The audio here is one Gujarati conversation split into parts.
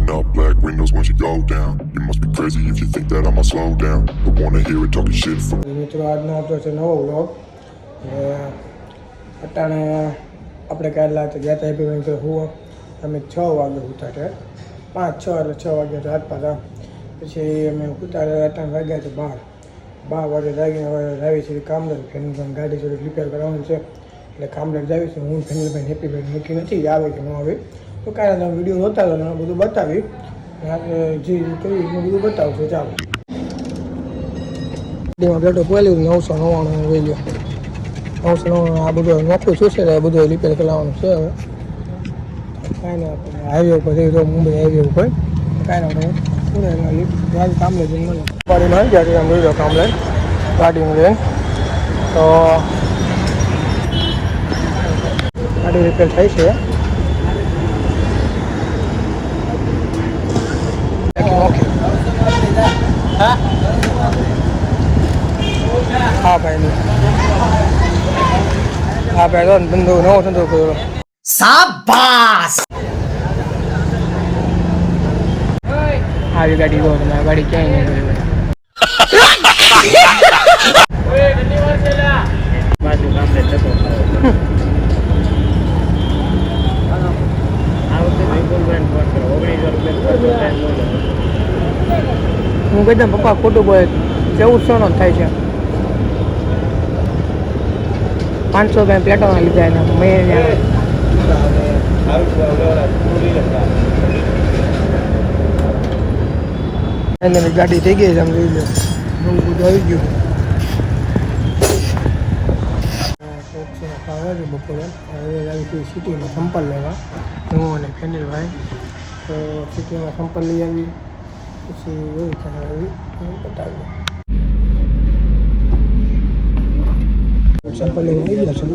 Rolling up black windows once you go down. You must be crazy if you think that I'ma slow down. Don't wanna hear it talking shit from મિત્રો આજનો આપણો છે નવો વ્લોગ. અટાણે આપણે કાલે ગયા હતા હેપી બેંક હું અમે 6 વાગે ઉઠ્યા હતા 5-6 એટલે 6 વાગ્યા રાત પાછા પછી અમે ઉતારે અટાણે વાગ્યા છે 12 વાગે જાગીને હવે આવી છે કામરેજ ફેમિલી ગાડી થોડી રિપેર કરવાનું છે એટલે કામરેજ જાવી છે હું ફેમિલીભાઈ હેપી બેંક મૂકી નથી આવે કે ન આવે તો કાલે તમે વિડીયો જોતા હતા અને બધું બતાવી આપણે જે કર્યું એ બધું બતાવશું ચાલો ગાડીમાં બેઠો પહેલું 999 વેલ્યુ 999 આ બધું નોખું શું છે બધું રિપેર કરાવવાનું છે હવે કાંઈ નહીં આપણે હાઈવે ઉપર જઈ રહ્યો મુંબઈ હાઈવે ઉપર કાંઈ નહીં આપણે ગાડી કામલે જઈને મળે ગાડીમાં આવી ગયા આમ જોઈ લો કામલે ગાડીમાં લઈને તો ગાડી રિપેર થઈ છે હા ભાઈ હા ભાઈ તો ધંધો નવો ધંધો કર્યો શાબાશ આવી ગાડી જો તમારી ગાડી ક્યાંય નહીં ગઈ હું કહી દઉં પપ્પા ખોટું બોલે 1400 થાય છે 500 રૂપિયા પ્લેટોના લીધા એના મેં ગાડી થઈ ગઈ આમ જોઈ લો નવું બધું આવી ગયું બપોરે હવે આવી ગઈ સિટીમાં સંપલ લેવા હું અને ફેનિલભાઈ તો સિટીમાં સંપલ લઈ આવી પછી એવું આવી બતાવ્યું સંપલ લઈને આવી ગયા છું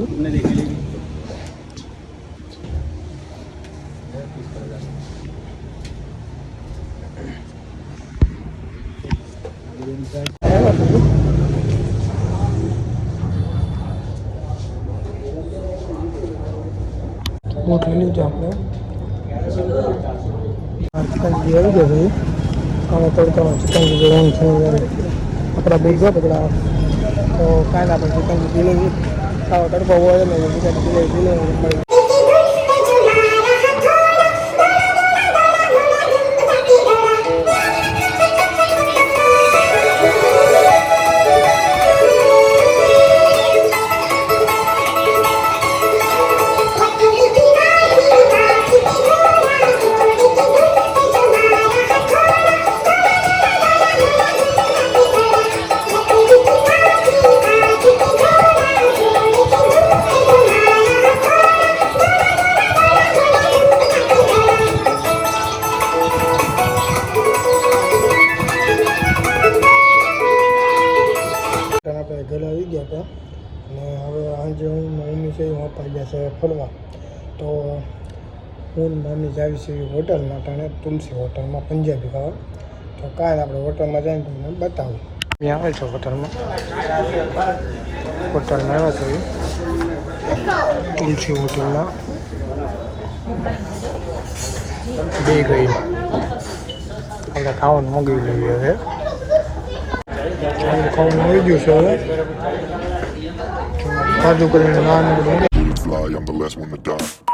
બોટ લઈ લીધું આપણે ચિકનજી આવી ગયા ભાઈ આમાં તડકામાં ચિકનજી જોવાનું છે આપણા બોટ જો પકડા તો કાંઈ આપણે ચિકનજી પી લેવી આવો તડકો હોય ને ચિકનજી પી લેવી ઘરે આવી ગયા હતા અને હવે આજે હું મમ્મી છે હું અપાઈ ગયા છે ફરવા તો હું મમ્મી જાવી છે હોટલમાં ટાણે તુલસી હોટલમાં પંજાબી ખાવા તો કાલે આપણે હોટલમાં જઈને તમને બતાવું ત્યાં આવે છે હોટલમાં આવ્યા છે તુલસી હોટલમાં બે ગઈ આપણે ખાવાનું મગી લઈએ હવે ખાવાનું આવી ગયું છે હવે કાજુ કરીને naan fly, I'm the last one to die.